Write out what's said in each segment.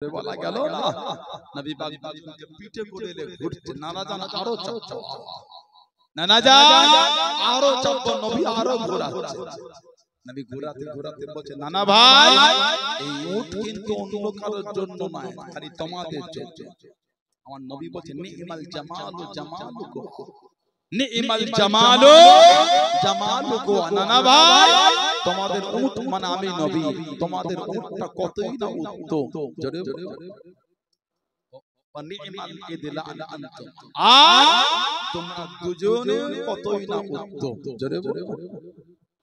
বলা গেল না নবী পাক পিঠে করে ঘুরছে নানা জান আরো চাপ নানা জান আরো চাপ নবী আরো ঘোরাচ্ছে নবী ঘোরাতে ঘোরাতে বলছে নানা ভাই এই উট কিন্তু অন্য কারোর জন্য নয় খালি তোমাদের জন্য আমার নবী বলছে নিমাল জামালু জামালুকু নিমাল জামালু জামালুকু নানা ভাই তোমাদের উট মানে আমি নবী তোমাদের উটটা কতই না উত্তম জোরে নিমাল ইদলা আনতুম তোমরা দুজনে কতই না উত্তম জোরে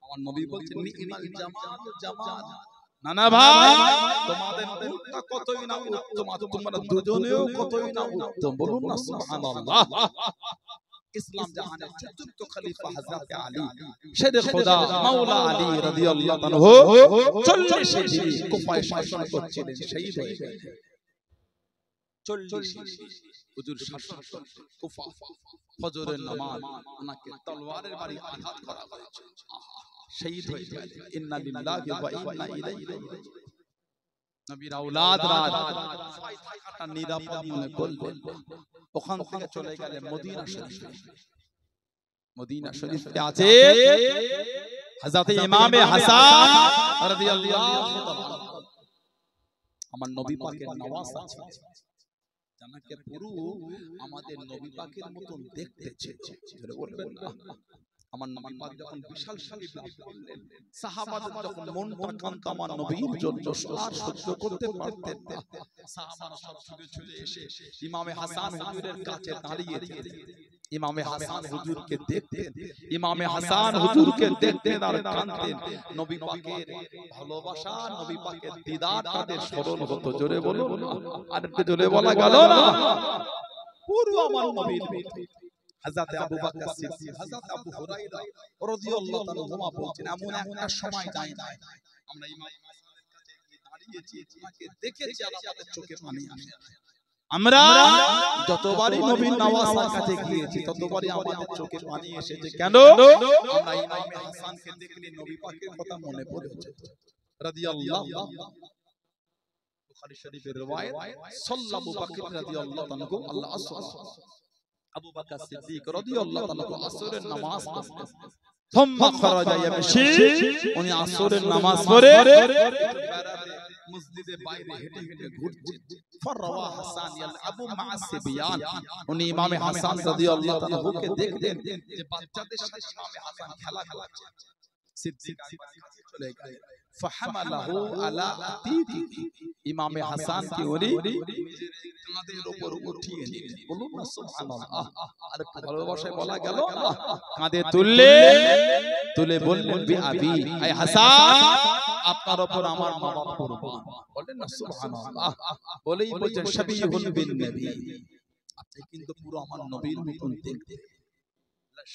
আমার নবী বলছেন নিমাল জামালু জামাল নানা ভাই তোমাদের উটটা কতই না উত্তম তোমরা দুজনেও কতই না উত্তম বলুন না সুবহানাল্লাহ ইসলাম জাহানের চতুর্থ খলিফা হযরত আলী শের খোদা মাওলা আলী রাদিয়াল্লাহু আনহু 40 হিজরি কুফায় শাসন করছিলেন শহীদ হয়ে গেলেন 40 হুজুর শাসন কুফা ফজরের নামাজ ওনাকে তলোয়ারের বাড়ি আঘাত করা হয়েছে শহীদ হয়ে গেলেন ইন্না লিল্লাহি ওয়া ইন্না ইলাইহি রাজিউন নবীর আওলাদ রাত ছয় থাকাটা নিরাপদ মনে করলেন ওখান থেকে চলে গেলেন মদিনা শরীফ মদিনা শরীফে আছে হযরত ইমামে হাসান রাদিয়াল্লাহু তাআলা আমার নবী পাকের নওয়াজ আছে জানাকে পুরো আমাদের নবী পাকের মতন দেখতে চেয়েছে বলবেন না আমার নবী পাক যখন বিশাল শরীফ লাভ করলেন সাহাবাদের যখন মনটা কান্ত আমার নবীর জন্য সহ্য করতে পারতেন না সাহাবারা সব ছুটে চলে এসে ইমামে হাসান হুজুরের কাছে দাঁড়িয়ে ইমামে হাসান হুজুরকে দেখতেন ইমামে হাসান হুজুরকে দেখতেন আর কাঁদতেন নবী পাকের ভালোবাসা নবী পাকের দিদার তাদের স্মরণ হতো জোরে বলুন আর একটু জোরে বলা গেল না পুরো আমার নবীর হযরত আবু বকর সিদ্দিক হযরত আবু হুরায়রা রাদিয়াল্লাহু তাআলা হুমা বলছেন এমন একটা সময় যায় না আমরা ইমাম হাসানের কাছে গিয়ে দাঁড়িয়েছি তাকে দেখেছি আর আমাদের চোখে পানি আসে আমরা যতবারই নবীর নওয়াজের কাছে গিয়েছি ততবারই আমাদের চোখে পানি এসেছে কেন আমরা ইমাম হাসানকে দেখলে নবী পাকের কথা মনে পড়েছে রাদিয়াল্লাহু বুখারী শরীফের riwayat সাল্লাল্লাহু বকর রাদিয়াল্লাহু আনহু আল্লাহ আবু বকর সিদ্দিক রাদিয়াল্লাহু তাআলা আসরের নামাজ পড়তেন থম্মা খরাজা ইয়ামশি উনি আসরের নামাজ পড়ে মসজিদের বাইরে হেঁটে হেঁটে ঘুরছেন ফারওয়া হাসান ইয়ালআবু মা'আস সিবিয়ান উনি ইমামে হাসান রাদিয়াল্লাহু তাআলা হুকে দেখতেন যে বাচ্চাদের সাথে ইমামে হাসান খেলা খেলাচ্ছে সিদ্দিক চলে গেলেন ফাহামালাহু আলা আতিকি ইমামে হাসান কি উনি নিজের কাঁধের উপর উঠিয়ে নিলেন বলুন না সুবহানাল্লাহ আর ভালোবাসায় বলা গেল কাঁধে তুলে বললেন বি আবি আয় হাসান আপনার উপর আমার মা বাবা কুরবান বলেন না সুবহানাল্লাহ বলেই বলছেন শাবিহুল বিন নবী আপনি কিন্তু পুরো আমার নবীর মতন দেখতে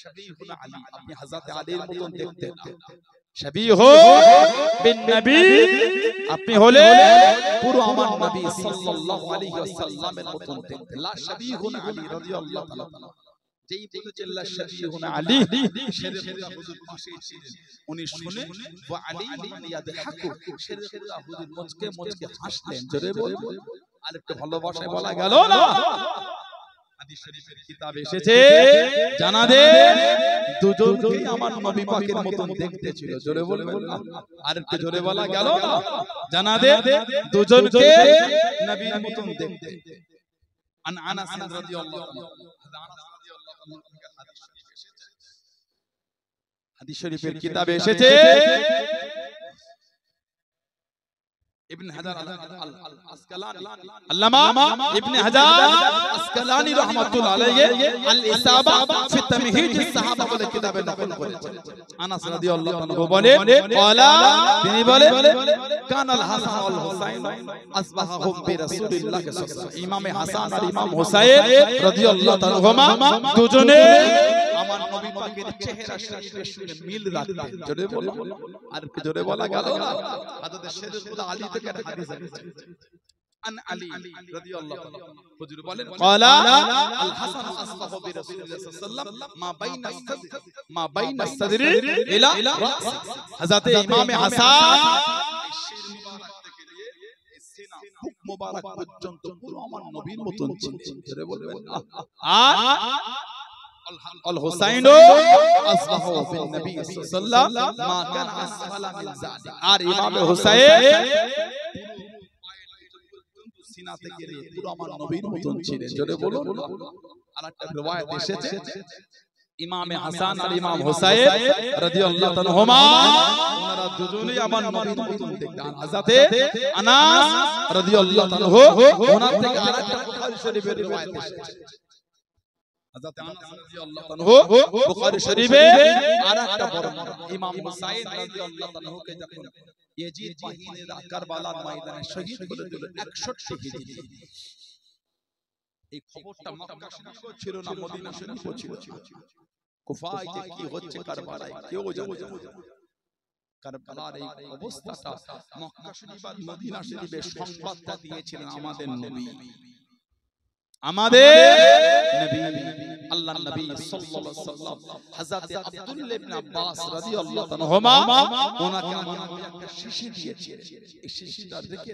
শাবিহুল আলী আপনি হযরত আলীর মতন দেখতে না শাবিহু বিন নবী আপনি হলে পুরো আমার নবী সাল্লাল্লাহু আলাইহি ওয়াসাল্লামের মতন দেখতে লা শাবিহুন আলী রাদিয়াল্লাহু তাআলা যেই বলেছেন লা শাবিহুন আলী শেরে খুদা হুজুর পাশেই ছিলেন উনি শুনে ওয়া আলী ইয়াদহাকু শেরে খুদা হুজুর মুচকে মুচকে হাসলেন জোরে বল আর একটু ভালোবাসায় বলা গেল না হাদিস শরীফের কিতাবে এসেছে জানাদে দুজনকে আমার নবী পাকের মতন দেখতে ছিল জোরে বলবেন না আর একটু জোরে বলা গেল না জানাদে দুজনকে নবীর মতন দেখতে আন আনাস রাদিয়াল্লাহু আনহু হাদিস শরীফের কিতাবে এসেছে ইবনে হাজার আল-আসকালানি আল্লামা ইবনে হাজার আসকালানি রাহমাতুল্লাহ আলাইহি আল-ইসাবা ফি তামহিদ আস-সাহাবা বলে কিতাবে নকল করেছেন আনাস রাদিয়াল্লাহু আনহু বলেন ক্বালা তিনি বলেন কানাল হাসান ওয়াল হুসাইন আসবাহুম বি রাসূলিল্লাহ সাল্লাল্লাহু আলাইহি ওয়াসাল্লাম ইমামে হাসান আর ইমাম হুসাইন রাদিয়াল্লাহু তাআলা দুজনে আমার নবী পাকের চেহারা শরীফের সঙ্গে মিল রাখতেন জোরে বলো আর কি জোরে বলা গেল না হযরত শেরে খুদা আলী থেকে হাদিস আছে আন আলী রাদিয়াল্লাহু তাআলা হুজুর বলেন ক্বালা আল হাসান আসবাহু বি রাসূলিল্লাহ সাল্লাল্লাহু আলাইহি ওয়াসাল্লাম মা বাইনা সাদরি ইলা রাস হযরত ইমামে হাসান শির মুবারক থেকে নিয়ে সিনা মোবারক পর্যন্ত পুরো আমার নবীর মতন ছিলেন। জোরে বলবেন না। আর আল হুসাইন আসবাহু বিন নবী সাল্লাল্লাহু মা কানা আসফালা মিন যালিক। আর ইমাম হুসাইন সিনা থেকে পুরো আমার নবীর মতন ছিলেন। জোরে বলুন। আরেকটা riwayat এসেছে ইমাম হাসান আর ইমাম হুসাইন রাদিয়াল্লাহু তাআলাহুমা ওনারা দুজনেই আমার নবীর মতন দেখতেন। হযরতে আনাস রাদিয়াল্লাহু তাআলাহু ওনার থেকে আরেকটা বুখারী শরীফের riwayat এসেছে। হযরত আনাস রাদিয়াল্লাহু তাআলাহু বুখারী শরীফে আরেকটা বর্ণনা ইমাম হুসাইন রাদিয়াল্লাহু তাআলাহুকে যখন ইয়াজিদ বাহিনীরা কারবালার ময়দানে শহীদ করে দিল 61 হিজরি। এই খবরটা মক্কা শরীফেও ছিল না, মদিনা শরীফেও ছিল। কুফায় যে কি হচ্ছে কারবালায় কেউ জানে না। কারবালার এই অবস্থাটা মক্কা শরীফ আর মদিনা শরীফে সংবাদটা দিয়েছিলেন আমাদের নবী। আমাদের নবী আল্লাহর নবী সাল্লাল্লাহু আলাইহি ওয়াসাল্লাম হযরত আব্দুল্লাহ ইবনে আব্বাস রাদিয়াল্লাহু তাআলাহুমা ওনাকে একটা শিশি দিয়েছিলেন। এই শিশিটা দেখে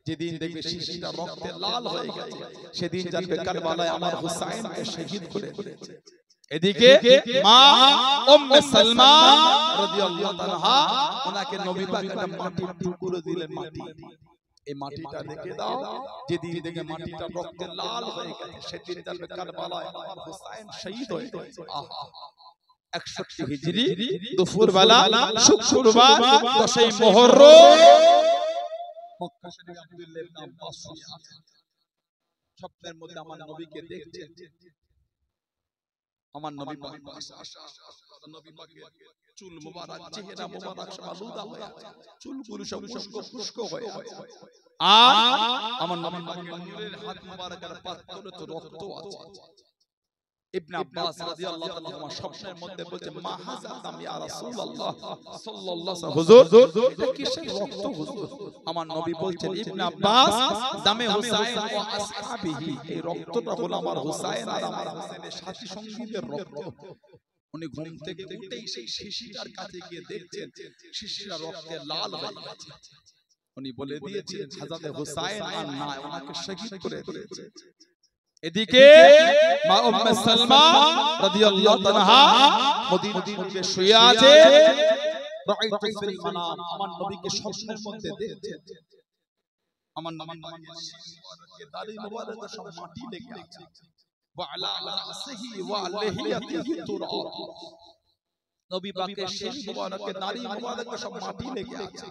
যেদিন দেখবে শিশিটা রক্তে লাল হয়ে গেছে সেদিন জানবে কারবালায় আমার হুসাইনকে শহীদ করে দিয়েছে। এদিকে মা উম্মে সালমা রাদিয়াল্লাহু তাআলা ওনাকে নবী পাক একটা মাটির টুকরো দিলেন। মাটি, এই মাটিটা রেখে দাও, যেদিন দেখে মাটিটা রক্তে লাল হয়ে গেছে সেদিন জানবে কারবালায় আমার হুসাইন শহীদ হয়ে গেছে। আহা 61 হিজরি দুপুরবেলা শুক্রবার 10ই মুহররম মক্কা শরীফে আব্দুল্লাহ ইবনে আব্বাস শুয়ে আছেন। স্বপ্নের মধ্যে আমার নবীকে দেখছেন। আমার নবী পাক নবী পাকের চুল মোবারক চেহারা মোবারক সব আলুদা হয়ে আছে, চুলগুলো সব খুশক হয়ে আছে। আর আমার নবী পাকের নূরের হাত মোবারকের পাত্রে তো রক্ত আছে। ইবনে আব্বাস রাদিয়াল্লাহু তাআলা আমার স্বপ্নের মধ্যে বলছে মা হাযা দাম ইয়া রাসূলুল্লাহ সাল্লাল্লাহু আলাইহি হুজুর, এটা কিসের রক্ত হুজুর? আমার নবী বলছেন ইবনে আব্বাস দামে হুসাইন ও আসহাবিহি, এই রক্তটা হলো আমার হুসাইন আর আমার হুসাইনের সাথী সঙ্গীদের রক্ত। উনি ঘুম থেকে উঠেই সেই শিশিটার কাছে গিয়ে দেখছেন শিশিটা রক্তে লাল হয়ে গেছে। উনি বলে দিয়েছিলেন হযরত হুসাইন আর না, ওনাকে শহীদ করে দিয়েছে। এদিকে মা উম্মে সালমা রাদিয়াল্লাহু তাআলা মদিনাতে শুয়ে আছে। রাআইতু ফিল মানাম, আমার নবীকে স্বপ্নের মধ্যে দেখছেন। আমার নবী পাকের দাড়ি মোবারক সব মাটি লেগে আছে। ওয়া আলা রাসিহি ওয়া লিহিয়াতিহি তুরাব, নবী পাকের শেষ মোবারকের দাড়ি মোবারক সব মাটি লেগে আছে।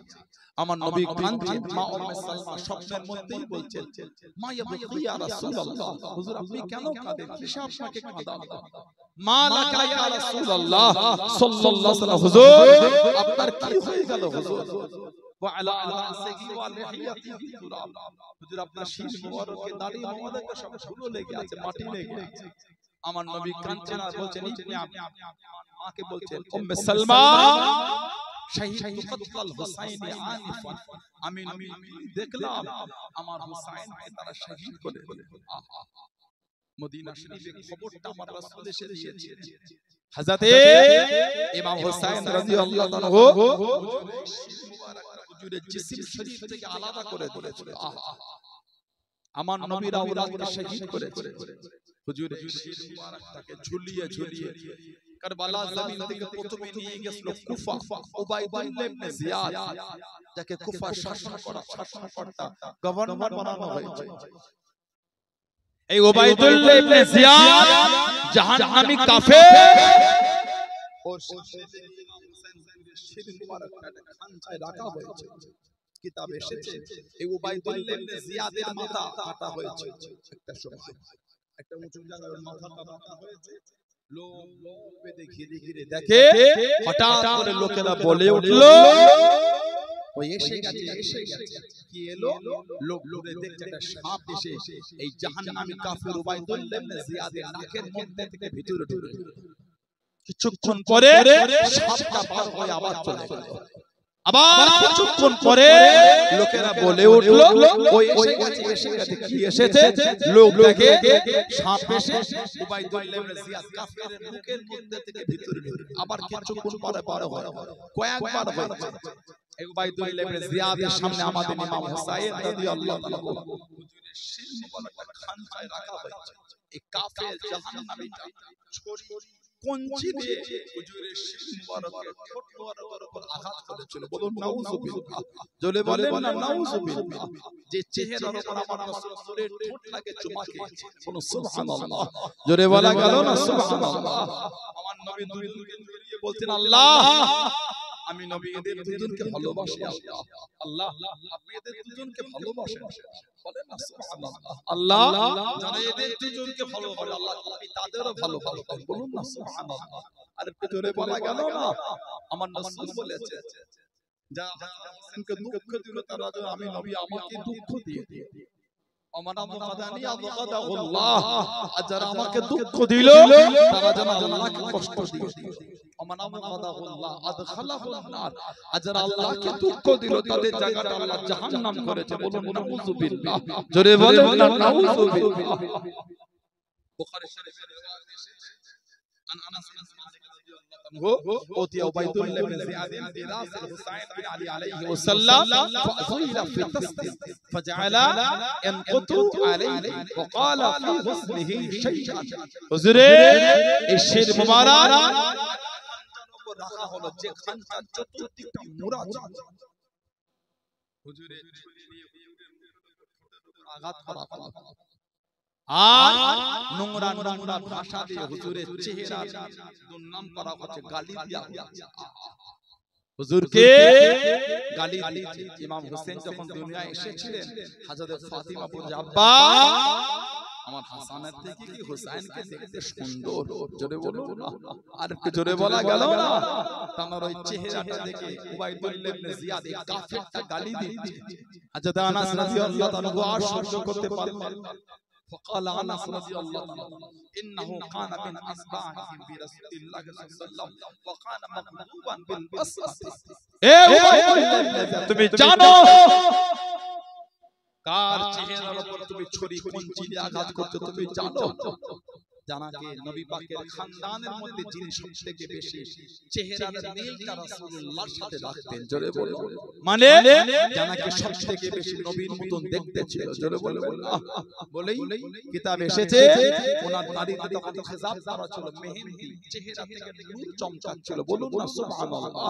আমার নবী কাঁদছেন। মা উম্মে সালমা স্বপ্নের মধ্যেই বলছেন মা ইয়াবকি ইয়া রাসূলুল্লাহ, হুজুর আপনি কেন কাঁদেন? কিসে আপনাকে কাঁদালো? মা লাকা ইয়া রাসূলুল্লাহ সাল্লাল্লাহু আলাইহি ওয়াসাল্লাম, হুজুর আপনার কি হয়ে গেল হুজুর? ওয়া আলা রাসিহি ওয়া লিহিয়াতিহি তুরাব, হুজুর আপনার শেষ মোবারকের দাড়ি মোবারক সব ধুলো লেগে আছে, মাটি লেগে আছে। আমার নবী কাঁদছেন আর বলছেন ইবনে আব্বাস মাকে বলছেন উম্মে সালমা শাহিদু কতল হুসাইন আনিফা, আমি নবী দেখলাম আমার হুসাইনকে তারা শহীদ করে দিলেন। মদিনা শরীফে খবরটা আমার রাসূল এসে দিয়েছেন। হযরত ইমাম হুসাইন রাদিয়াল্লাহু তাআলা হুজুরের জিসম শরীফ থেকে আলাদা করে দিয়েছিল। আমার নবীর আওলাদকে শহীদ করেছে। হুজুরের শির মুবারকটাকে ঝুলিয়ে ঝুলিয়ে কারবালা জমিন থেকে প্রথমে নিয়ে গেছিল কুফা, উবাইদুল্লাহ ইবনে জিয়াদ, যাকে কুফা শাসনকর্তা গভর্নর বানানো হয়েছে। এই উবাইদুল্লাহ ইবনে জিয়াদ জাহান্নামী কাফের, ওর শির মুবারকটাকে খানচায় রাখা হয়েছে। কিতাবে এসেছে এই উবাইদুল্লাহ ইবনে জিয়াদের মাথা কাটা হয়েছে। একটা সময় একটা উঁচু জায়গায় মাথাটা কাটা হয়েছে। লোক বেদে ঘিরে ঘিরে দেখে, হঠাৎ করে লোকেরা বলে উঠলো ওই এসে গেছে এসে গেছে। কি এলো? লোক ঘুরে দেখছে একটা সাপ এসে এই জাহান্নামী কাফের উবাইদুল্লাহ ইবনে জিয়াদের নাকের মধ্যে থেকে ভিতরে ঢুকে কিছুক্ষণ পরে সাপটা বার হয়ে আবার চলে গেল। আবার কিছুক্ষণ পরে লোকেরা বলে উঠলো ওই এসে গেছে কি এসেছে লোক দেখে সাপ এসে উবাইদুল্লাহ ইবনে জিয়াদ কাফেরের মুখের মধ্যে থেকে ভিতরে আবার কিছুক্ষণ পরে হয় কয়েকবার হয়েছে উবাইদুল্লাহ ইবনে জিয়াদের সামনে আমাদের ইমাম হুসাইন রাদিয়াল্লাহু তাআলা হুজুরের শির মুবারক খানচায় রাখা হয়েছে এই কাফের জাহান্নামীটা ছুরি কঞ্চি দিয়ে হুজুরের শির মুবারকের ঠোঁট মুবারকের উপর আঘাত করেছিল বলুন নাউযুবিল্লাহ জোরে বলেন না নাউযুবিল্লাহ যে চেহারার উপর আমার রাসূলের ঠোঁট লাগে চুমা খেয়েছে বলুন সুবহানাল্লাহ জোরে বলা গেল না সুবহানাল্লাহ আমার নবী দুজনকে জড়িয়ে বলতেন আল্লাহ আমি নবী এদের দুজনকে ভালোবাসি আল্লাহ আপনি এদের দুজনকে ভালোবাসেন বলেন না সুবহানাল্লাহ আল্লাহ যারা এদের দুজনকে ভালোবাসে আল্লাহ আপনি তাদেরও ভালোবাসেন বলুন না সুবহানাল্লাহ আর একটু জোরে বলা গেল না আমার রাসূল বলেছে যা হাসানকে দুঃখ দিল তারা যেন আমি নবী আমাকে দুঃখ দিয়ে আমার আমকাদানি আযগাদাহুল্লাহ আর যারা আমাকে দুঃখ দিল তারা যেন আল্লাহকে কষ্ট দিয়ে আমার আমকাদাহুল্লাহ আদখালাহুন নার আর যারা আল্লাহকে দুঃখ দিল তাদের জায়গাটা আল্লাহ জাহান্নাম করেছে বলুন নাউযুবিল্লাহ জোরে বলেন না নাউযুবিল্লাহ বুখারী শরীফের রিওয়ায়াত এসেছে আন আনাস বিন মালিক ওতি উবাইদুল্লাহ ইবনে জিয়াদ দিরাস হুসাইন বিন আলী আলাইহি ওয়াসাল্লাম ফাযিলা ফি তাসদিদ ফাজআলা ইয়ানকুতু আলাইহি ওয়া ক্বালা ফি হুসনিহি শাইআন হুজুরে এই শির মুবারক উপর রাখা হলো যে খানটার চতুর্দিকটা মোড়া ছিল হুজুরে ছুরি নিয়ে আঘাত করা হলো আর নোংরা নোংরা ভাষা দিয়ে হুজুরের চেহারা দুর্নাম করা হচ্ছে গালি দেয়া হচ্ছে হুজুরকে গালি দিয়েছে ইমাম হোসেন যখন দুনিয়ায় এসেছিলেন হযরত ফাতিমা বললেন আব্বা আমার হাসানের থেকে কি হোসেনকে দেখতে সুন্দর জোরে বলুন না আর একটু জোরে বলা গেল না তার ওই চেহারাটা দেখে উবাইদুল্লাহ ইবনে জিয়াদ এই কাফেরটা গালি দিচ্ছে হযরত আনাস রাদিয়াল্লাহু তাআলা আর সহ্য করতে পারলেন فقال انس رضي الله عنه انه كان من اصباحهم برسول الله صلى الله عليه وسلم وكان مغلوبا بالبصره اے তুমি জানো কার চেহারার উপর তুমি ছুরি কঞ্চি দিয়ে আঘাত করতে তুমি জানো জানাকে নবী পাকের খানদানের মধ্যে যিনি সবথেকে বেশি চেহারার মিলটা রাসূলুল্লাহর সাথে রাখতেন জোরে বলো মানে জানাকে সবথেকে বেশি নবীর মতন দেখতে ছিল জোরে বলো বলেই কিতাব এসেছে ওনার দাড়িতে তখন খিজাব করা ছিল মেহেন্দি চেহারা থেকে নূর চমকাচ্ছিল বলুন না সুবহানাল্লাহ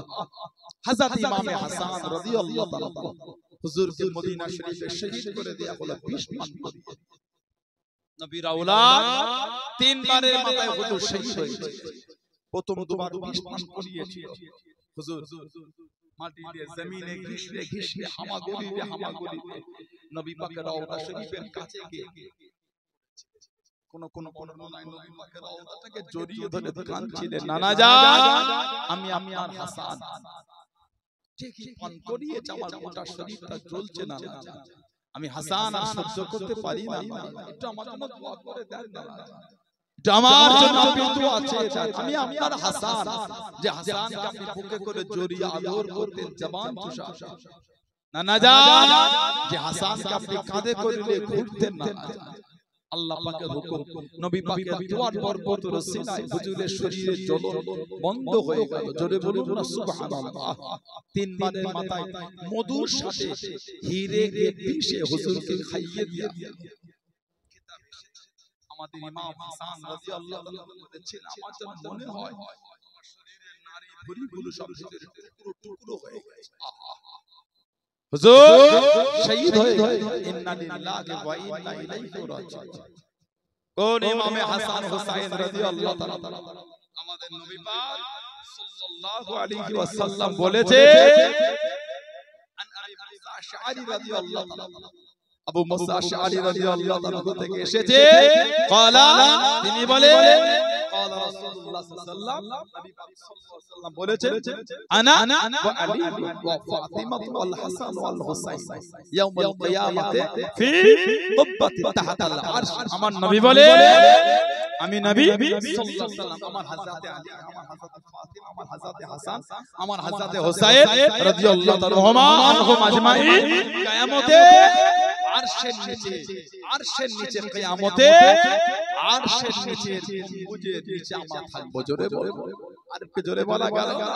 হযরত ইমামে হাসান রাদিয়াল্লাহু তাআলা হুজুরকে মদিনা শরীফে শহীদ করে দেয়া হলো 20 মান নবীর আওলাদ তিনবারের মাথায় হুজুর শহীদ হয়েছে প্রথম দুবার 20 মান করিয়েছিল হুজুর মাটি দিয়ে জমিনে ঘিষে হামাগুড়ি নবী পাকের রওজা শরীফের কাছে গিয়ে কোন বর্ণনায় নবী পাকের রওজাটাকে জড়িয়ে ধরে কাঁদছিলেন নানা জান আমি আপনার হাসান ঠিকই পান করিয়েছে আমার গোটা শরীরটা জ্বলছে না আমি হাসান আর সহ্য করতে পারি না একটু আমার জন্য দোয়া করে দেন না আমার জন্য আপনি দোয়া চেয়ে আমি আপনার হাসান যে হাসানকে আপনি বুকে করে জড়িয়ে আদর করতেন জবান চুষা নানা জান যে হাসানকে আপনি কাঁধে করে নিয়ে ঘুরতেন না আল্লাহ পাকের হুকুম নবী পাকের দোয়ার বরকত রসিলায় হুজুরের শরীরে জ্বলন বন্ধ হয়ে গেল জোরে বলুন না সুবহানাল্লাহ তিনবারের মাথায় মধুর সাথে হিরে কে পিষে হুজুরকে খাইয়ে দিয়া আমাদের ইমাম হাসান রাদিয়াল্লাহু তাআলা বলেছেন আমার যেন মনে হয় আমার শরীরের নারী ভুঁড়িগুলো সব ভিতরে পুরো টুকরো হয়ে গেছে হুজুর শহীদ হয়ে ইন্না লিল্লাহি ওয়া ইন্না ইলাইহি রাজিউন কোন ইমামে হাসান হুসাইন রাদিয়াল্লাহু তাআলা আমাদের নবী পাক সাল্লাল্লাহু আলাইহি ওয়াসাল্লাম বলেছে আন আবি মুসা আশআরী রাদিয়াল্লাহু তাআলা আবু মুসা আশআরী রাদিয়াল্লাহু তাআলা থেকে এসেছে ক্বালা তিনি বলে قال رسول الله صلى الله عليه وسلم নবী পাক সাল্লাল্লাহু আলাইহি ওয়াসাল্লাম বলেছেন আনা ওয়া আলী ওয়া ফাতিমা ওয়াল হাসান ওয়াল হুসাইন ইয়াউমুল কিয়ামাতে ফি কুব্বাতি তাহতা আল আরশ আমার নবী বলে আমি নবী সাল্লাল্লাহু আলাইহি ওয়াসাল্লাম আমার হযরতে আলী আমার হযরতে ফাতিমা আমার হযরতে হাসান আমার হযরতে হুসাইন রাদিয়াল্লাহু তাআলা আনহুম আজমাইন কিয়ামতে আরশের নিচে কিয়ামতে আরশের নিচে গম্বুজের নিচে আমরা থাকব জোরে বলবো আর একটু জোরে বলা গেল না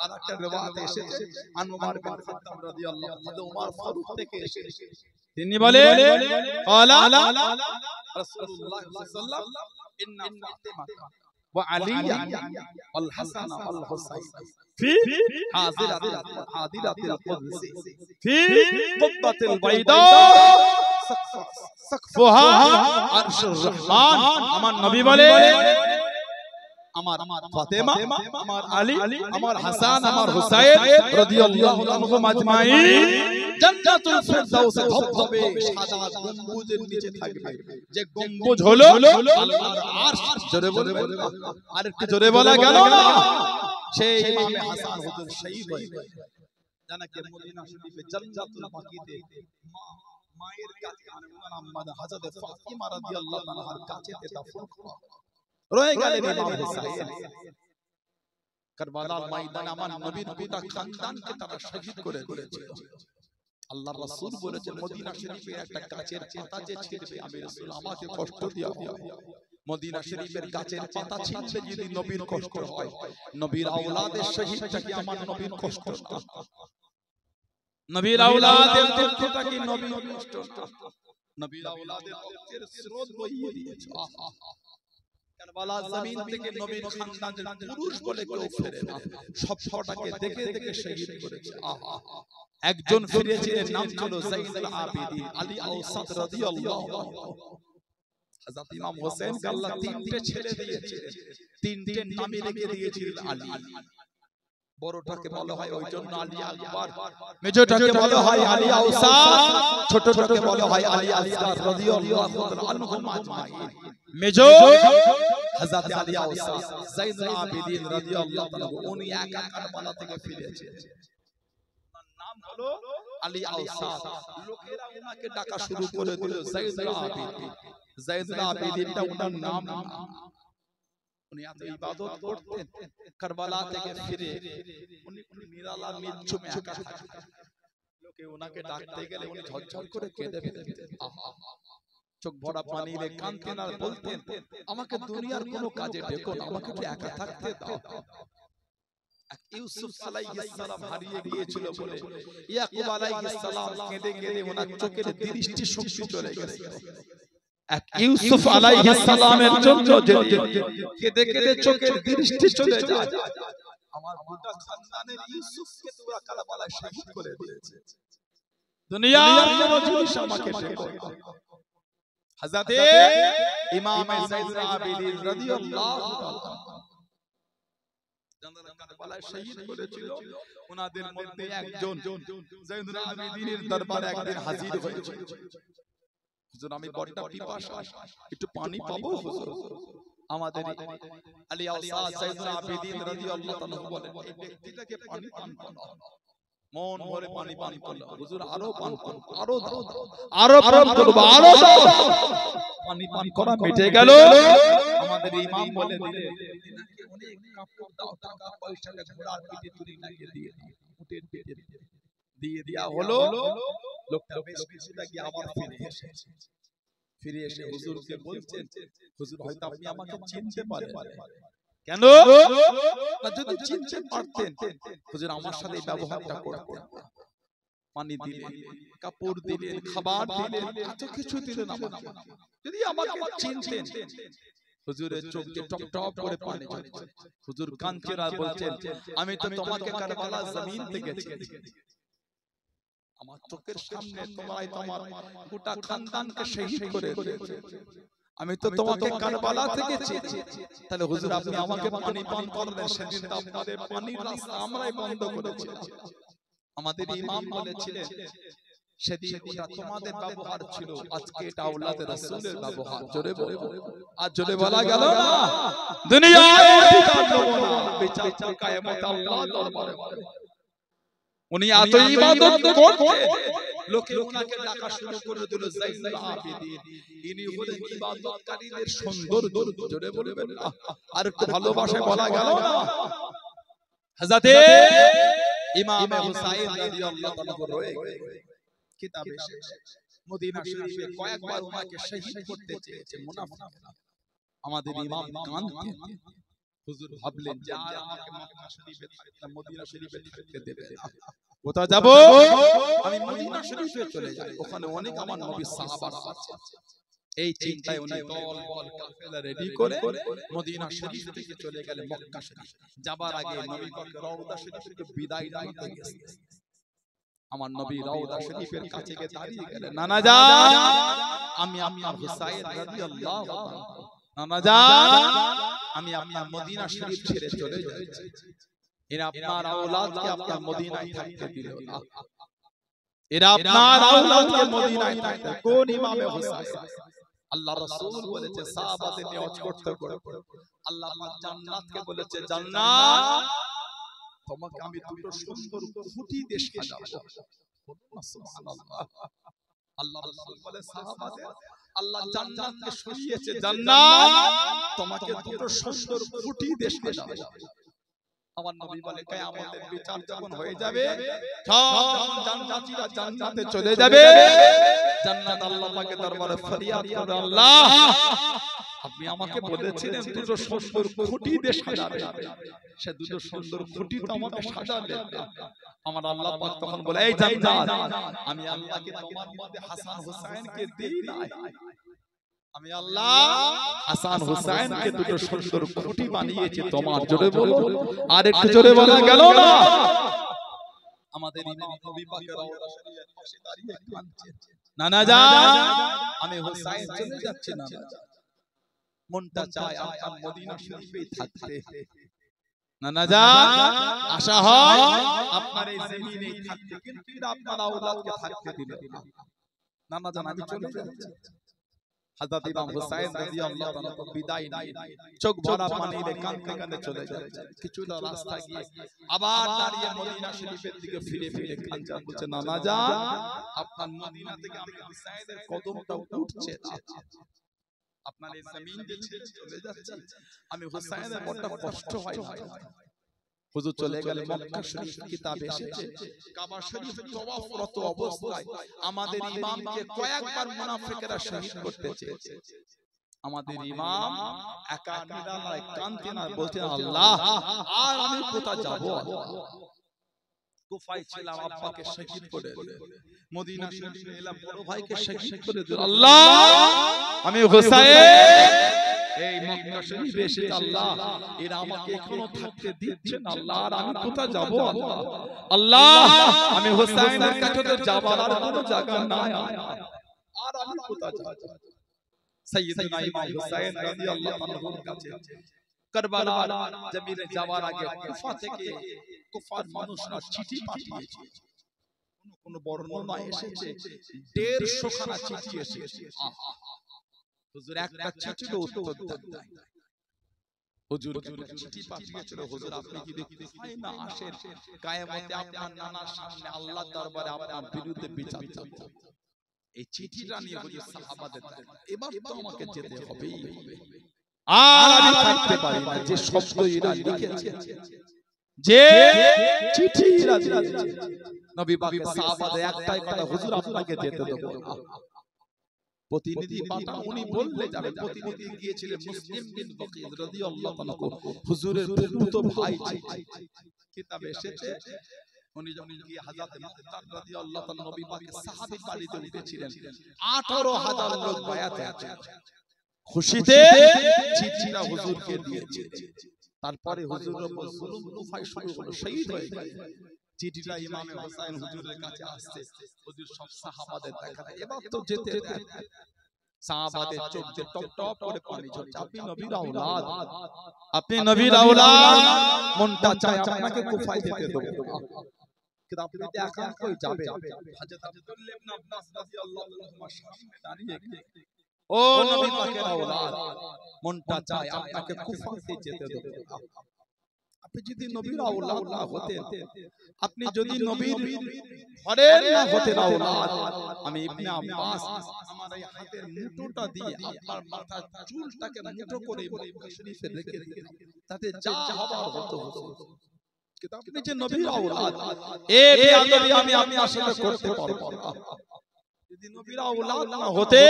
আর একটা riwayat এসেছে আনওয়ার বিন খাত্তাব রাদিয়াল্লাহু তাআলা উমর ফারুক থেকে এসেছে তিনি বলে ক্বালা রাসূলুল্লাহ সাল্লাল্লাহু আলাইহি ওয়াসাল্লাম ইন্না ফাতিমা ওয়া আলিয়া ওয়াল হাসান ওয়াল হুসাইন في حاضرة القدس في قبة البيضاء سقفها عرش الرحمن আমার নবী বলে আমার ফাতেমা আমার আলী আমার হাসান আমার হুসাইন রাদিয়াল্লাহু আনহুম আজমাইন জান্নাতুল ফিরদাউসে ধবধবে সাদা গম্বুজের নিচে থাকবে যে গম্বুজ হলো আল্লাহর আরশ জোরে বলবেন আর একটু জোরে বলা গেল না সেই ইমামে হাসান হুজুর শহীদ হয়ে গেলেন জানাকে মদিনা শরীফে জান্নাতুল বাকিতে মায়ের কাছে আম্মা হযরত ফাতিমা রাদিয়াল্লাহু আনহার কাছে দাফন করা রয়ে গেলেন ইমাম হুসাইন কারবালার ময়দানে আমার নবীর গোটা খানদানকে তারা শহীদ করে দিয়েছিল আল্লাহর রাসূল বলেছেন মদিনা শরীফের একটা গাছের পাতা যে ছিঁড়বে আমি রাসূল আমাকে কষ্ট দিয়া মদিনা শরীফের গাছের পাতা ছিঁড়লে যদি নবীর কষ্ট হয় নবীর আওলাদের শহীদটা কি আমার নবীর কষ্ট না নবীর আওলাদের দুঃখটা কি নবীর কষ্ট না নবীর আওলাদের দুঃখের স্রোত বইয়ে দিয়েছে কারবালার জমিন থেকে নবীর খানদানের পুরুষ বলে কেউ ফেরে না সবকটাকে দেখে দেখে শহীদ করেছে একজন ফিরেছিলেন নাম ছিল যায়েদুল আবিদিন আলী আওসাত রাদিয়াল্লাহু আনহু হযরত ইমাম হোসেন কে আল্লাহ তিনটে ছেলে দিয়েছে তিনটে নামে রেখে দিয়েছিলেন আলী বড়টাকে বলা হয় ওই জন্য আলী আকবর মেজোটাকে বলা হয় আলী আওসাত ছোটটাকে বলা হয় আলী আসগার রাদিয়াল্লাহু আনহুম আজমাইন মেজো হযরত আলী আওসাত যায়েদুল আবিদিন রাদিয়াল্লাহু তাআলা উনি একা কারবালা থেকে ফিরেছেন নাম হলো আলী আওসাত লোকেরা ওনাকে ডাকা শুরু করে দিল যায়েদুল আবিদিন যায়েদুল আবিদিনটা ওনার নাম না উনি এত ইবাদত করতেন কারবালা থেকে ফিরে উনি নিরালা নিঝুমে একা থাকতেন লোকে ওনাকে ডাকতে গেলে উনি ঝরঝর করে কেঁদে ফেলতেন চোখ ভরা পানি রে কাঁদতেন আর বলতেন আমাকে দুনিয়ার কোনো কাজে ডেকো না আমাকে একটু একা থাকতে দাও ইউসুফ আলাইহিস সালাম হারিয়ে গিয়েছিল বলে ইয়াকুব আলাইহিস সালাম কেঁদে কেঁদে ওনার চোখের দৃষ্টি শক্তি চলে গেছে ইউসুফ আলাইহিস সালামের জন্য কেঁদে কেঁদে চোখের দৃষ্টি চলে যায় আমার গোটা খানদানের ইউসুফকে তোরা কারবালায় শহীদ করে দিয়েছে দুনিয়ার কোন জিনিস আমাকে ডেকো না হযরত ইমাম যায়েদুল আবিদিন রাদিয়াল্লাহু তাআলা যারা কারবালায় শহীদ করেছিল ওনাদের মধ্যে একজন যায়েদুল আবিদিনের দরবারে একদিন হাজির হয়েছিল হুজুর আমি বড়টা পিপাসা একটু পানি পাবো হুজুর আমাদের আলী আওসাত যায়েদুল আবিদিন রাদিয়াল্লাহু তাআলা বলেন এই ব্যক্তিটাকে পানি পান করো মন ভরে পানি পান করো হুজুর আরো পান করো আরো দাও আরো পান করব আরো দাও পানি পান করা মিটে গেল আমাদের ইমাম বলে দিলেন এনাকে অনেক কাপড় দাও টাকা পয়সাকে ঘোড়ার পিঠে তুলে লাগিয়ে দিয়ে উটের পিঠে দিয়ে দেয়া হলো লোকটা বেশ কিছুটা গিয়ে আবার ফিরে এসে হুজুরকে বলছেন হুজুর হয়তো আপনি আমাকে চিনতে পারেন কেন না যদি চিনতে পারতেন হুজুর আমার সাথে ব্যবহারটা করতেন পানি দিলেন কাপড় দিলেন খাবার দিলেন এত কিছু দিলেন আমাকে যদি আমাকে চিনতেন হুজুরের চোখ দিয়ে টপ টপ করে পানি ঝরছে হুজুর কাঁদছেন আর বলছেন আমি তো তোমাকে কারবালার জমিন থেকে চিনি আমার চোখের সামনে তোমার গোটা খানদানকে শহীদ করে দিয়েছে আমি তো তোমাকে কারবালা থেকে চিনি তাহলে হুজুর আপনি আমাকে পানি পান করলেন সেদিন তো আপনাদের পানির রাস্তা আমরাই বন্ধ করেছিলাম আমাদের ইমাম বলেছিলেন সেদিন এটা তোমাদের ব্যবহার ছিল আজকে এটা আওলাদে রাসূলের ব্যবহার জোরে বলো আর জোরে বলা গেল না দুনিয়ায় অধিকার দেব না বিচার কিয়ামত আল্লাহ দরবারে উনি এত ইবাদত করতেন লোকে ওনাকে ডাকা শুরু করে দিল যাইনুল আবেদিন। ইনি হলেন ইবাদতকারীদের সৌন্দর্য। জোরে বলবেন না, আর একটু ভালোবাসে বলা গেল না। হযরতে ইমাম হুসাইন রাদিয়াল্লাহু তাআলা রয়ে গেলেন। কিতাবে এসেছে মদিনা শরীফে কয়েকবার ওনাকে শহীদ করতে চেয়েছে মুনাফিকরা। আমাদের ইমাম কাঁদতেন। হুজুর ভাবলেন যে আর আমাকে মক্কা শরীফে থাকতে, মদিনা শরীফে থাকতে দেবে না। কোথায় যাব? আমি মদিনা শরীফে চলে যাই, ওখানে অনেক আমার নবীর সাহাবারা আছে। এই চিন্তায় উনি দল বল কাফেলা রেডি করে মদিনা শরীফ থেকে চলে গেলেন মক্কা শরীফ। যাবার আগে নবী পাকের রওজা শরীফ থেকে বিদায় নিতে গেছেন। আমার নবী রওজা শরীফের কাছে গিয়ে দাঁড়িয়ে গেলেন, নানা জান, আমি আপনার হুসাইন রাদিয়াল্লাহু তাআলা, নানা জান, আমি আপনার মদিনা শরীফ ছেড়ে চলে যাচ্ছি। এরা আপনার আওলাদকে আপনার মদিনায় থাকতে দিল না। এরা আপনার আওলাদকে মদিনায় থাকতে, কোন ইমামে হুসাইন? আল্লাহ রাসূল বলেছে সাহাবাদের নিয়াজ করতে করতে আল্লাহ পাক জান্নাতকে বলেছে, জান্নাত তোমাকে আমি দুটো সুন্দর খুঁটি দিয়ে সাজাবো। সুবহানাল্লাহ। আল্লাহ রাসূল বলে সাহাবাদের, আল্লাহ জান্নাতকে সরিয়েছে, জান্নাত তোমাকে দুটো সুন্দর খুঁটি দিয়ে সাজাবো। আমার নবী বলে কিয়ামতের বিচার যখন হয়ে যাবে, সব জান্নাতীরা জান্নাতে চলে যাবে। জান্নাত আল্লাহ পাকের দরবারে ফরিয়াদ করবে, আল্লাহ আপনি আমাকে বলেছিলেন দুটো সুন্দর খুঁটি দিয়ে সাজাবে, সে দুটো সুন্দর খুঁটি তো আমাকে সাজালেন না। আমার আল্লাহ পাক তখন বলে, এই জান্নাত, আমি আল্লাহকে তোমার মধ্যে হাসান হুসাইনকে দেই নাই, আমি আল্লাহ হাসান হুসাইনকে দুটো সুন্দর খুঁটি বানিয়েছি তোমার। জোরে বলো, আর একটু জোরে বলা গেল না? আমাদের ইমাম নবী পাকের রওজা শরীফের পাশে দাঁড়িয়ে কাঁদছেন, নানা জান, আমি হুসাইন চলে যাচ্ছি, নানা জান, মনটা চায় আপনার মদিনা শরীফেই থাকতে। নানা জান, আশা হয় আপনার এই জমিনেই থাকতে, কিন্তু এরা আপনার আওলাদকে থাকতে দিলেন না। নানা জান, আমি চলে যাচ্ছি। হযরত ইমাম হুসাইন রাদিয়াল্লাহু তাআলা বিদায় নিয়ে চোখ ভরা পানিতে কাঁদতে কাঁদতে চলে যাচ্ছেন। কিছুটা রাস্তা গিয়ে আবার দাঁড়িয়ে মদিনা শরীফের দিকে ফিরে ফিরে কাঁদছেন, বলছে, নানা জান, আপনার মদিনা থেকে আমি হুসাইনের কদমটা উঠছে না, আপনার এই জমিন যে ছেড়ে চলে যাচ্ছে, আমি হুসাইনের বড় কষ্ট হয় না। হুজুর চলে গেলে মক্কা শরীফ। কিতাবে এসেছে কাবা শরীফে তওয়াফরত অবস্থায় আমাদের ইমামকে কয়েকবার মুনাফিকরা শহীদ করতে চেয়েছে। আমাদের ইমাম একা নিরালায় কাঁদতেন আর বলতেন, আল্লাহ আর আমি কোথায় যাব? কুফায় ছিলাম, আব্বাকে শহীদ করে দিল, মদিনা শরীফে এলাম, বড় ভাইকে শহীদ করে দিল, আল্লাহ আমি হুসাইন এই মক্কা শরীফে এসে, আল্লাহ এরা আমাকে এখনো থাকতে দিচ্ছে না, আল্লাহ আর আমি কোথায় যাব? আল্লাহ আল্লাহ আমি হুসাইনের কাছে তো যাবার আর কোনো জায়গা নাই, আর আমি কোথায় যাব? সাইয়্যিদনা ইমাম হুসাইন রাদিয়াল্লাহু আনহুর কাছে কারবালা জমিনে যাওয়ার আগে কুফা থেকে কুফার মানুষরা চিঠি পাঠিয়েছে। কোন বর্ণনা এসেছে 150 খানা চিঠি এসেছে। হুজুর একটা চিঠির উত্তর দেন। হুজুর চিঠি পাঠিয়েছিল, হুজুর আপনি কি দেখতে পাই না, আসেন কিয়ামতে আপনার নানার সামনে আল্লাহর দরবারে আপনার বিরুদ্ধে বিচার হবে। এই চিঠিটা নিয়ে হুজুর সাহাবাদের এবার তো আমাকে যেতে হবেই হবে, আর আমি থাকতে পারি না। যে শব্দ এরা লিখেছে, যে চিঠি এরা দিয়েছে, নবী পাকের সাহাবাদের একটাই কথা, হুজুর আপনাকে যেতে দেব না। প্রতিনিধি পাঠান, উনি বললে যাবে। প্রতিনিধি গিয়েছিলেন মুসলিম বিন বকির রাদিয়াল্লাহু তাআলা, হুজুরের ফুফুতো ভাই। কিতাবে এসেছে উনি যখন গিয়ে হযরত মুহতার রাদিয়াল্লাহু তাআলা নবী পাকের সাহাবী বাড়িতে উঠেছিলেন, 18000 লোক বায়াতে আছে। খুশিতে চিঠিটা হুজুরকে দিয়েছে। তারপরে হুজুরের উপর জুলুম কুফায় শুরু হলো, শহীদ হয়ে গেলেন। চিঠিটা ইমামে হুসাইন হুজুরের কাছে আসছে, হুজুর সব সাহাবাদের দেখাতে, এবার তো যেতে দেন। সাহাবাদের চোখ দিয়ে টপ টপ করে পানি ঝরছে। আপনি নবীর আওলাদ, আপনি নবীর আওলাদ, মনটা চায় আপনাকে কুফায় যেতে দেব, কিন্তু আপনি তো একান্তই যাবেন। হযরত আব্দুল্লাহ ইবনে আব্বাস রাদিয়াল্লাহু তাআলা সামনে দাঁড়িয়ে গেলেন, ও নবী পাকের আওলাদ, মনটা চায় আপনাকে কুফাতে যেতে দেব, আপনি যদি নবীর আওলাদ না হতেন, আপনি যদি নবীর ঘরের না হতেন আওলাদ, আমি ইবনে আব্বাস আমার এই হাতের মুঠোটা দিয়ে আপনার মাথার চুলটাকে মুঠো করে মক্কা শরীফে রেখে দিতাম, তাতে যা হবার হতো। কিন্তু আপনি যে নবীর আওলাদ, এ বেয়াদবি আমি আসলে করতে পারবো না। যদি নবীর আওলাদ না হতে,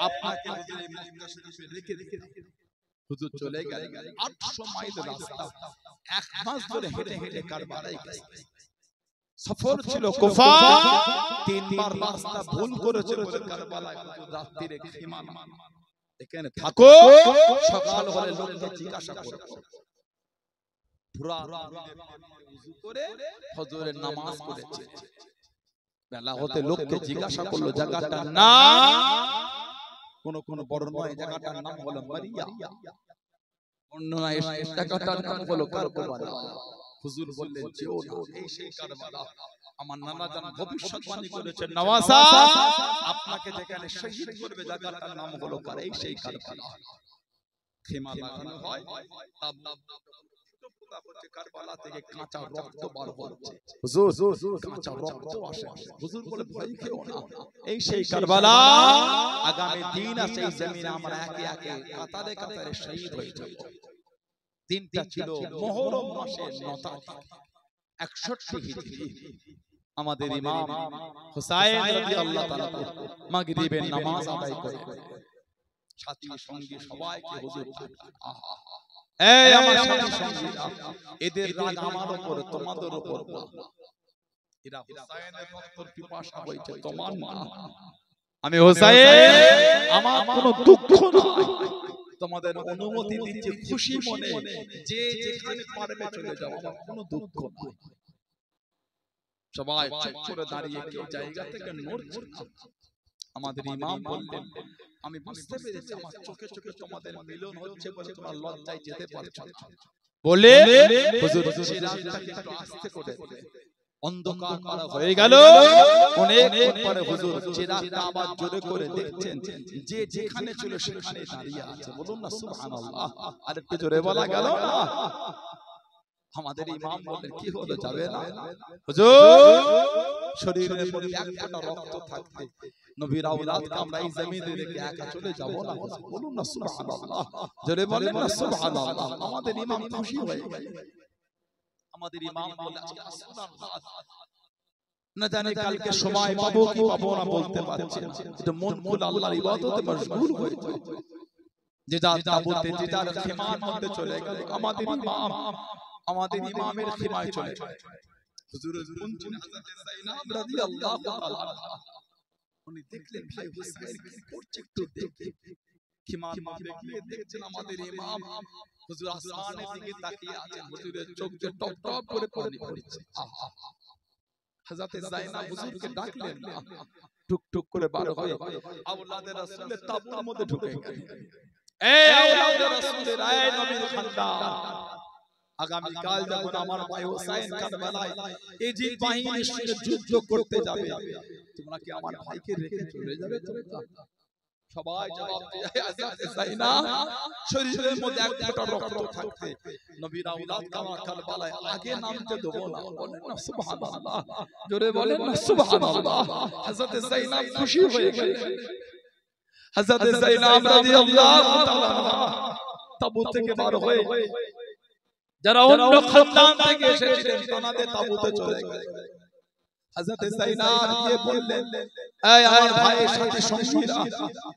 আপনাকে মক্কা শরীফে রেখে দিতাম। হুজুর চলে গেলেন 800 মাইল রাস্তা, এক মাস ধরে হেঁটে হেঁটে কারবালায় গেছে। সফর ছিল কুফা, তিনবার রাস্তা ভুল করেছে বলে কারবালায় রাত্রিরে খেমা না, এখানে থাকো, সকাল হলে লোককে জিজ্ঞাসা করো। পুরা ওযু করে ফজরের নামাজ পড়েছে, বেলা হতে লোককে জিজ্ঞাসা করলো জায়গাটার নাম, কোন বর্ণনায় জায়গাটার নাম হলো মারিয়া, বর্ণনায় জায়গাটার নাম হলো কারবালা। হুজুর বললেন যেও না, এই সেই কারবালা। আমার নানা জান ভবিষ্যৎবাণী করেছেন নওয়াজা আপনাকে যেখানে শহীদ করবে জায়গাটার নাম হলো এই সেই কারবালা। খেমা লাগানো হয়, কারবালা থেকে কাঁচা রক্ত বার হচ্ছে। হুজুর কাঁচা রক্ত আসে। হুজুর বলে ভয় খেও না, এই সেই কারবালা। আগামী দিন আছে এই জমিনে আমরা একে একে কাতারে কাতারে শহীদ হয়ে যাব। দিনটা ছিল মুহররম মাসের 9 তারিখ 61 হিজরি। আমাদের ইমাম হুসাইন রাদিয়াল্লাহু তাআলা মাগরিবের নামাজ আদায় করে সাথী সঙ্গী সবাইকে হুজুর ডাকলেন। আহা, এই আমার সাথী সঙ্গীরা, এদের রাগ আমার উপর, তোমাদের উপর না। এরা হুসাইনের রক্তের পিপাসা হয়েছে, তোমার না। আমি হুসাইন, আমার কোনো দুঃখ নাই, তোমাদের অনুমতি দিচ্ছি খুশি মনে, যে যেখানে পারবে চলে যাও, আমার কোনো দুঃখ নাই। সবাই চুপ করে দাঁড়িয়ে কেউ জায়গা থেকে নড়ছে না। আমাদের ইমাম বললেন, আমি বুঝতে পেরেছি আমার চোখে চোখে তোমাদের মিলন হচ্ছে বলে তোমরা লজ্জায় যেতে পারছো না বলে হুজুর সিরাজটাকে একটু আস্তে করে অন্ধকার করা হয়ে গেল। অনেক পরে হুজুর চিরাগটা আবার জোরে করে দেখছেন, যে যেখানে ছিল সেখানে দাঁড়িয়ে আছে। বলুন না সুবহানাল্লাহ। আর একটু জোরে বলা গেল না? আমাদের ইমাম বললেন, কি হলো, যাবে না? হুজুর শরীরের মধ্যে এক ফোঁটা রক্ত থাকতে নবীর আওলাদকে আমরা এই জমিনে রেখে একা চলে যাব না? বলুন না সুবহানাল্লাহ। জোরে বলেন না সুবহানাল্লাহ। আমাদের ইমাম খুশি হয়ে গেল। আমাদের ইমাম বলে, সুবহানাল্লাহ, না জানি কালকে সময় পাবো কি পাবো না বলতে পারছি না। এটা মন খুলে আল্লাহর ইবাদতে মশগুল হয়ে যায়। যে যার তাবুতে যে যার খেমার মধ্যে চলে গেল। আমাদের ইমামের খেমায় চলে গেল। হুজুরের মুনজিন হযরত যায়েনব রাদিয়াল্লাহু তাআলা উনি দেখলেন ভাই হুসাইন কি করছে একটু দেখে। খেমার মধ্যে গিয়ে দেখছেন আমাদের ইমাম হুজুর আসমানের দিকে তাকিয়ে আছেন। হুজুরের চোখ দিয়ে টপ টপ করে পানি পড়ছে। আহা, হযরত যায়েনব হুজুরকে ডাকলেন না, টুক টুক করে বার হয়ে আওলাদে রাসূলের তাবুর মধ্যে ঢুকে গেলেন। এই আওলাদে রাসূলের, এই নবীর খানদান, আগামী কাল যখন আমার ভাই হুসাইন কারবালায় ইজিদ বাহিনীর সঙ্গে যুদ্ধ করতে যাবে, তোমরা কি আমার ভাইকে রেখে চলে যাবে? তোমরা সবাই জবাব দিয়ে হযরত যায়েনব শরীরের মধ্যে এক ফোঁটা রক্ত থাকতে নবীর আওলাদকে আমরা কারবালায় আগে নামতে দেব না। বলেন না সুবহানাল্লাহ। জোরে বলেন না সুবহানাল্লাহ। হযরত যায়েনব খুশি হয়ে গেলেন। হযরত যায়েনব রাদিয়াল্লাহু তাআলা তাবুত থেকে বার হয়ে যারা অন্য খানদান থেকে এসেছিলেন তাদের তাবুতে চলে গেলেন। হযরত যায়েনব গিয়ে বললেন, এই আমার ভাইয়ের সাথে সঙ্গীরা,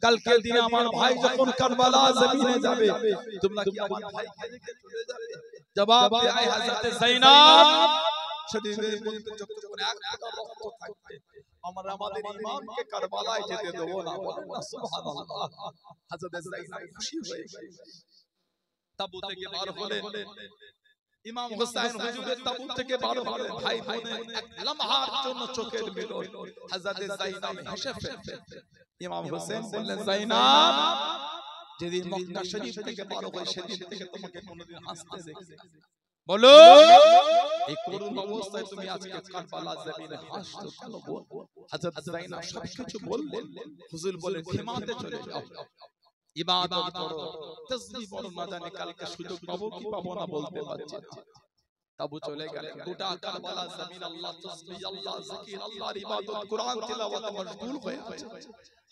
কালকে দিনে আমার ভাই যখন কারবালা জমিনে যাবে, তোমরা কি আমার ভাইকে রেখে চলে যাবে? জবাব দিয়ে হযরত যায়েনব শরীরের মধ্যে যখন এক ফোঁটা রক্ত থাকবে আমরা আমাদের ইমামকে কারবালায় যেতে দেব না। বলেন না সুবহানাল্লাহ। হযরত যায়েনব খুশি হয়ে গেলেন। তাবুত থেকে বার হলেন। ইমাম হুসাইন হুজুরের তাবুত থেকে বার হলেন। ভাই বোনের এক লম্হার জন্য চোখের মিলন। হযরত যায়েনব হেসে ফেললেন। ইমাম হুসাইন বললেন, যায়েনব, যেদিন মক্কা শরীফ থেকে বার হই সেদিন থেকে তোমাকে কোনোদিন হাসতে দেখি না। বলো, এই করুণ অবস্থায় তুমি আজকে কারবালা জমিনে হাসছো কেন? বল। হযরত যায়েনব সবকিছু বললেন। হুজুর বলেন, খেমাতে চলে যাও। ইবাদত করো, তাসবিহ পড়ো, না জানি কালকে সুযোগ পাবো কি পাবো না বলতে পারছি না। তাবু চলে গেলেন, গোটা কারবালা জমিন আল্লাহ তাসবিহ, আল্লাহ জিকির, আল্লাহর ইবাদত, কোরআন তিলাওয়াতে মশগুল হয়ে আছে।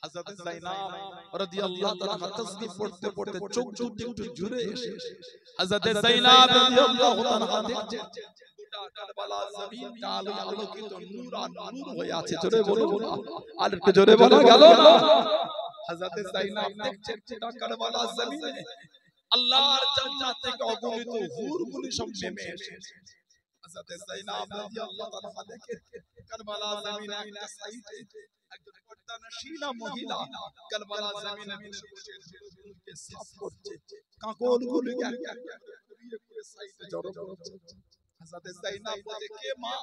হযরত যায়েনাব রাদিয়াল্লাহু তাআলা তাসবিহ পড়তে পড়তে চোখ দুটো একটু জুড়ে এসে হযরত যায়েনাব রাদিয়াল্লাহু তাআলা দেখছেন গোটা কারবালা জমিনটা আলোকিত নূর আর নূর হয়ে আছে। জোরে বলুন, আর একটু জোরে বলা গেল না? হযরত যায়েনাব দেখছেন গোটা কারবালা জমিনে আল্লাহর জান্নাত থেকে অগণিত হুরগুলি সব নেমে এসেছে। হযরত যায়েনাব রাদিয়াল্লাহু তাআলা দেখেন কারবালা জমিনে একটা সাইডে একজন পর্দানশীলা মহিলা কারবালা জমিনে বসে বসে হুরগুলিকে সাফ করছে, কাঁকড়গুলিকে এক এক করে করে সাইডে জড়ো করছে। হযরত যায়েনাব বলে, কে মা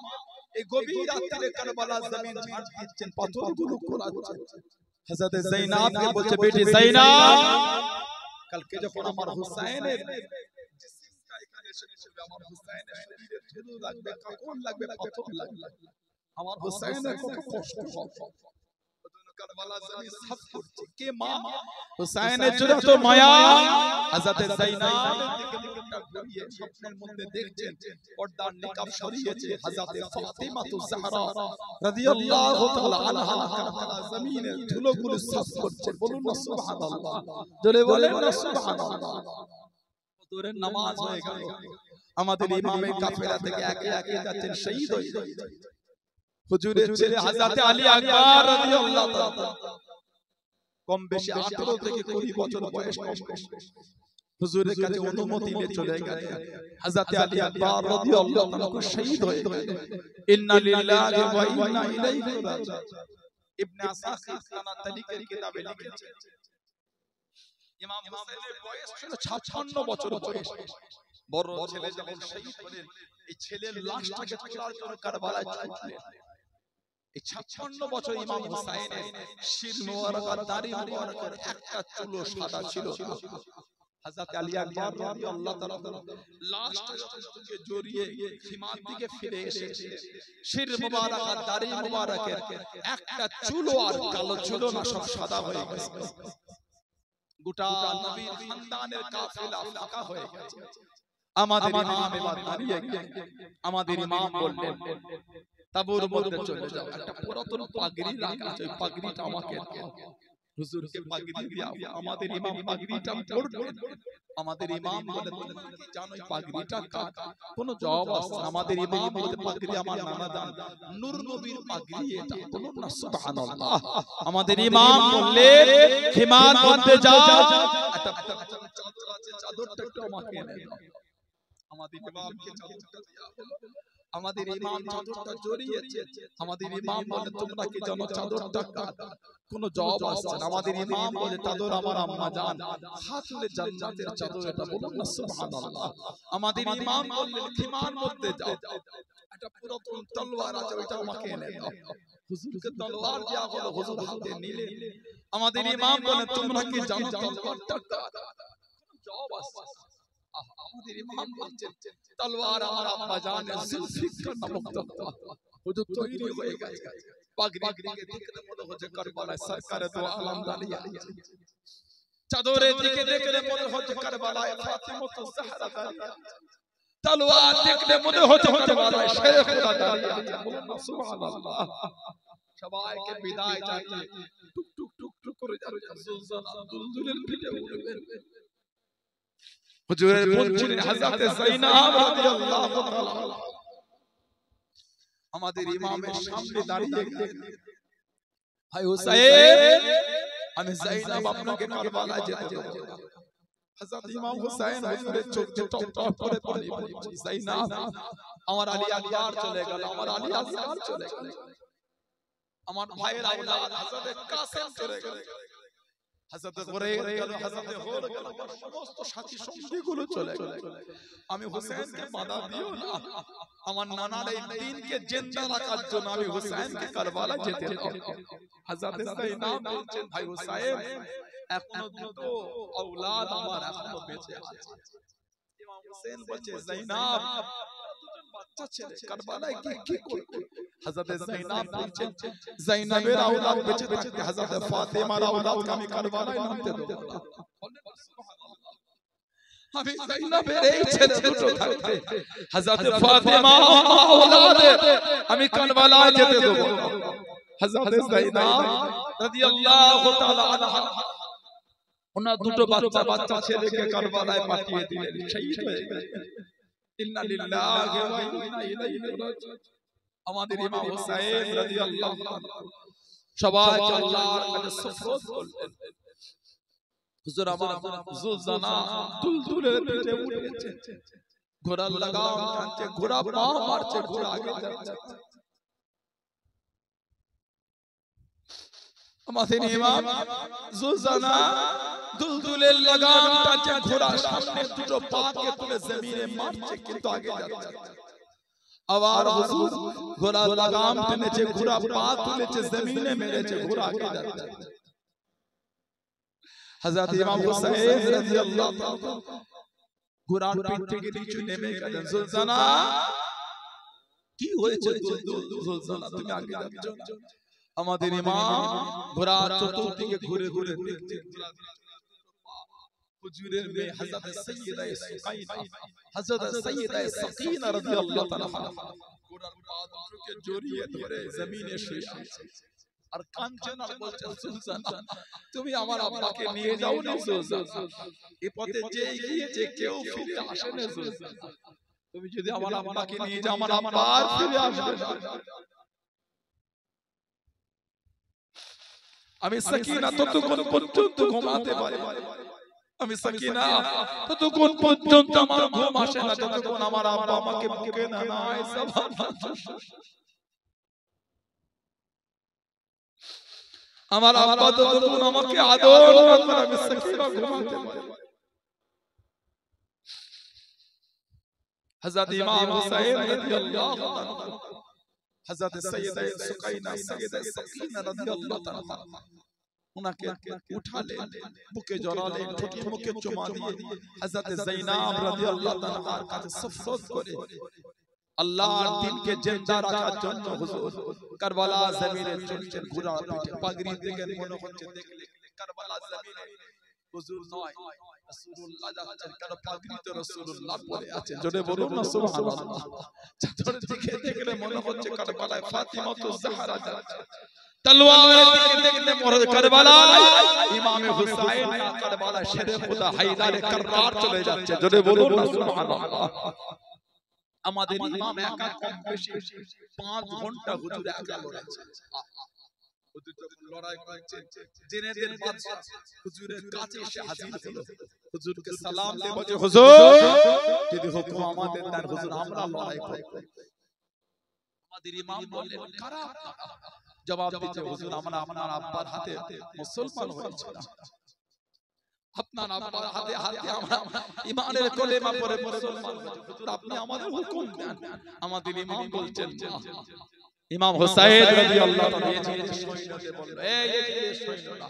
এই গভীর রাতে কারবালা জমিন ঝাড় দিচ্ছেন, পাথরগুলো কোরাচ্ছেন? হযরত যায়েনাব কে বলছে, বেটি যায়েনাব, কালকে যখন আমার হুসাইনের জিসিমটা এখানে এসে পড়বে, আমার হুসাইনের শরীরে ধুলো লাগবে, কাঁকড় লাগবে, পাথর লাগবে, আমার হুসাইনের কত কষ্ট হবে। কারবালা জমিন সাফ করছে, কে মা হুসাইনের জন্য তো মায়া। হযরত যায়েনাব দিকে মুখটা ঘুরিয়ে স্বপ্নের মধ্যে দেখছেন পর্দার নিকাব সরিয়েছে হযরত ফাতিমা জাহরা রাদিয়াল্লাহু তাআলা আনহা কারবালা জমিনে ধুলোগুলো সাফ করছে। বলুন না সুবহানাল্লাহ, জোরে বলেন না সুবহানাল্লাহ। ফজরের নামাজ হয়ে গেল, আমাদের ইমামে কাফেলা থেকে একে একে যাচ্ছেন, শহীদ হয়ে যাচ্ছেন। হুজুরের ছেলে হযরত আলী আকবর রাদিয়াল্লাহু তাআলা কম বেশি 18 থেকে 20 বছর বয়স, কম বেশি হুজুরের কাছে অনুমতি নিয়ে চলে গেলেন। হযরত আলী আকবর রাদিয়াল্লাহু তাআলা শহীদ হয়ে গেলেন। ইন্না লিল্লাহি ওয়া ইন্না ইলাইহি রাজিউন। ইবনে আসাকির সানা তারিখের কিতাবে লিখেছেন ইমাম হুসাইনের বয়স ছিল 56 বছর বয়স। বড় ছেলে যখন শহীদ হলেন, এই ছেলের লাশটাকে তোলার জন্য কারবালায় ছুটলেন। এই 56 বছর ইমাম হুসাইনের শির মোবারক আর দাড়ি মোবারকের একটা চুলও সাদা ছিল না। হযরত আলী আকবর রাদিয়াল্লাহু তাআলা লাশটাকে জড়িয়ে খিমার দিকে ফিরে এসে শির মোবারক আর দাড়ি মোবারকের একটা চুলও আর কালো ছিল না, সব সাদা হয়ে গেছে। গোটা নবীর খানদানের কাফেলা ফাঁকা হয়ে গেছে। আমাদের ইমাম এবার দাঁড়িয়ে গেলেন। আমাদের ইমাম বললেন, তাবুর মধ্যে চলে যাও, একটা পুরাতন পাগড়ি রাখা আছে, ওই পাগড়িটা আমাকে দাও। হুজুরকে পাগড়ি দিয়া আমাদের ইমাম পাগড়িটা পরলেন। আমাদের ইমাম বলে, কি জানো এই পাগড়িটা কার? কোনো জবাব আসছে না। আমাদের ইমাম বলে, পাগড়ি আমার নানা দান নূর নবীর পাগড়ি এটা। বলুন না সুবহানাল্লাহ। আমাদের ইমাম বললেন, খিমার মধ্যে যাও, একটা চাদর আছে, চাদরটা একটু আমাকে এনে দাও। আমাদের ইমামকে চাদরটা দেয়া হলো। আমাদের ইমাম চাদরটা জড়িয়েছে। আমাদের ইমাম বলে, তোমরা কি জানো চাদরটা কার? কোনো জবাব আসছে না। আমাদের ইমাম বলে, চাদর আমার আম্মা জান খাতুনে জান্নাতের চাদর এটা। বলুন না সুবহানাল্লাহ। আমাদের ইমাম বললেন, খিমার মধ্যে যাও, একটা পুরাতন তলোয়ার আছে, ওইটা আমাকে এনে দাও। হুজুরকে তলোয়ার দেয়া হলো, হুজুর হাতে নিলেন। আমাদের ইমাম বলে, তোমরা কি জানো তলোয়ারটা কার? কোনো জবাব আসছে না। আমাদের ইমাম বলছেন, তলোয়ার আমার আম্মা জানের জুলফিকার নামক তলোয়ার। হুজুর তৈরি হয়ে গেছে, পাগড়িকে দেখলে মনে হচ্ছে কারবালায় সরকারে দো আলম দাঁড়িয়ে আছে। চাদরের দিকে দেখলে মনে হচ্ছে কারবালায় ফাতিমা জাহরা দাঁড়িয়ে আছে। তলোয়ার দেখলে মনে হচ্ছে কারবালায় শেখুরা দাঁড়িয়ে আছে। বলুন না সুবহানাল্লাহ। সবাইকে বিদায় জানিয়ে টুক টুক টুক টুক করে যাচ্ছেন। দুলদুলের পিঠে উঠবেন। হুজুরের বোন ছিলেন হযরত যায়েনাব রাদিয়াল্লাহু তাআলা। আমাদের ইমামের সামনে দাঁড়িয়ে গেলেন, ভাই হুসাইন, আমি যায়েনাব আপনাকে কারবালায় যেতে দেব না। হযরত ইমাম হুসাইন হুজুরের চোখ দিয়ে টপ টপ করে পানি পড়ছে। যায়েনাব, আমার আলী আকবর চলে গেল, আমার আলী আসগার চলে গেল, আমার ভাইয়ের আওলাদ হযরত কাসেম চলে গেল, হযরত গুরাইর গেল, হযরত হুর গেল, আমার সমস্ত সাথী সঙ্গীগুলো চলে গেল। আমি হুসাইনকে বাধা দিও না, আমার নানার এই দ্বীনকে জিন্দা রাখার জন্য আমি হুসাইনকে কারবালা যেতে দাও। হযরত যায়েনাব বলছেন, ভাই হুসাইন, এখনো দুটো আওলাদ আমার এখনো বেঁচে আছে। ইমাম হুসাইন বলছে, যায়েনাব, দুজন বাচ্চা ছেলে কারবালায় কি করবে হযরত যায়নাব বলছেন যায়নাবের আওলাদ বেঁচে থাকতে হযরত ফাতেমার আওলাদকে আমি কারবালায় নামতে দেব না আমি যায়নাবের এই ছেলে দুটো থাকতে হযরত ফাতেমা আওলাদে আমি কারবালায় যেতে দেব না হযরত যায়নাব রাদিয়াল্লাহু তাআলা আনহা ওনার দুটো বাচ্চা ছেলেকে কারবালায় পাঠিয়ে দিলেন শহীদ হয়ে গেলেন ইন্না লিল্লাহি ওয়া ইন্না ইলাইহি রাজিউন আমাদের ইমাম হুসাইন রাদিয়াল্লাহু তাআলা সবাই আল্লাহর কাছে সুফরত করলেন হুজুর আমার জুলজানা দুলদুলের পিঠে উঠেছে ঘোড়া লাগাম টানছে ঘোড়া পা মারছে ঘোড়া আগে যাচ্ছে আমাদের ইমাম জুলজানা দুলদুলের লাগাম টানছে ঘোড়া সামনে দুটো পাকে তুলে জমিনে মারছে কিন্তু আগে যাচ্ছে আবার হুজুর ঘোড়া লাগাম টেনেছে ঘোড়া পা তুলেছে জমিনে মেরেছে ঘোড়া আগে যাচ্ছে হযরত ইমাম হুসাইন রাদিয়াল্লাহু তাআলা ঘোড়ার পিঠ থেকে নিচে নেমে গেলেন জুলজানা কি হয়েছে জুলজানা তুমি আগে যাচ্ছ আমাদের ইমাম ঘোড়ার চতুর্দিকে ঘুরে ঘুরে দেখছে হুজুরের মেয়ে হযরত সাইয়্যিদা সুকাইনা হযরত সাইয়্যিদা সাকিনা রাদিয়াল্লাহু তাআলা ঘোড়ার পা দুটোকে জড়িয়ে ধরে জমিনে শুয়ে আছে আর কাঁদছেন আর বলছেন সুলতানা তুমি আমার আব্বাকে নিয়ে যাও না সুলতানা এই পথে যে গিয়েছে কেউ ফিরে আসে না সুলতানা তুমি যদি আমার আব্বাকে নিয়ে যাও আমার আব্বা আর ফিরে আসবে না আমি সাকিনা ততক্ষণ পর্যন্ত ঘুমাতে পারি আমি সাকিনা ততক্ষণ পর্যন্ত আমার ঘুম আসে না যতক্ষণ আমার আব্বা আমাকে বুকে না নেয় আমার আব্বা ততক্ষণ আমাকে আদর না করে আমি সাকিনা ঘুমাতে পারি হযরত ইমাম হুসাইন রাদিয়াল্লাহু তাআলা হযরত সাইয়্যিদা সুকাইনা সাইয়্যিদা সাকিনা রাদিয়াল্লাহু তাআলা উনাকে উঠালেন বুকে জড়ালেন ঠোঁটে মুখে চুমা দিয়ে হযরত যায়নাব রাদিয়াল্লাহু তাআলার কাছে সুফরত করে আল্লাহর দ্বীনকে জিন্দা রাখার জন্য হুজুর কারবালা জমিনে চলছেন ঘোড়ার পিঠে পাগড়ি থেকে মনে হচ্ছে দেখলে কারবালা জমিনে হুজুর নয় রাসূলুল্লাহ যাচ্ছেন কারণ পাগড়িতে রাসূলুল্লাহ পরে আছেন জোরে বলুন না সুবহানাল্লাহ চাদর দিকে দেখলে মনে হচ্ছে কারবালায় ফাতিমাতুজ জাহরা যাচ্ছে তলোয়ারের দিকে দেখলে মনে কারবালায় ইমামে হুসাইন কারবালায় শেরে খোদা হায়দারে কাররার চলে যাচ্ছে জোরে বলুন না সুবহানাল্লাহ আমাদের ইমাম একা কম বেশি 5 ঘন্টা হুজুর একা লড়াইছে হুজুর যখন লড়াই করছে জিনেদের বাদশা হুজুরের কাছে এসে হাজির হলো হুজুরকে সালাম দিয়ে বলে হুজুর যদি হুকুম আমাদের দেন হুজুর আমরা লড়াই করব আমাদের ইমাম বললেন খারাপ জবাব দিতে হুজুর আমরা আপনার আব্বার হাতে মুসলমান হয়েছিলাম আপনার আব্বার হাতে হাতে আমরা ঈমানের কলেমা পড়ে মুসলমান হয়েছি হুজুর আপনি আমাদের হুকুম দেন আমাদের ইমাম বলছেন ইমাম হুসাইন রাদিয়াল্লাহু তাআলা সৈন্যকে বলল এই সৈন্যরা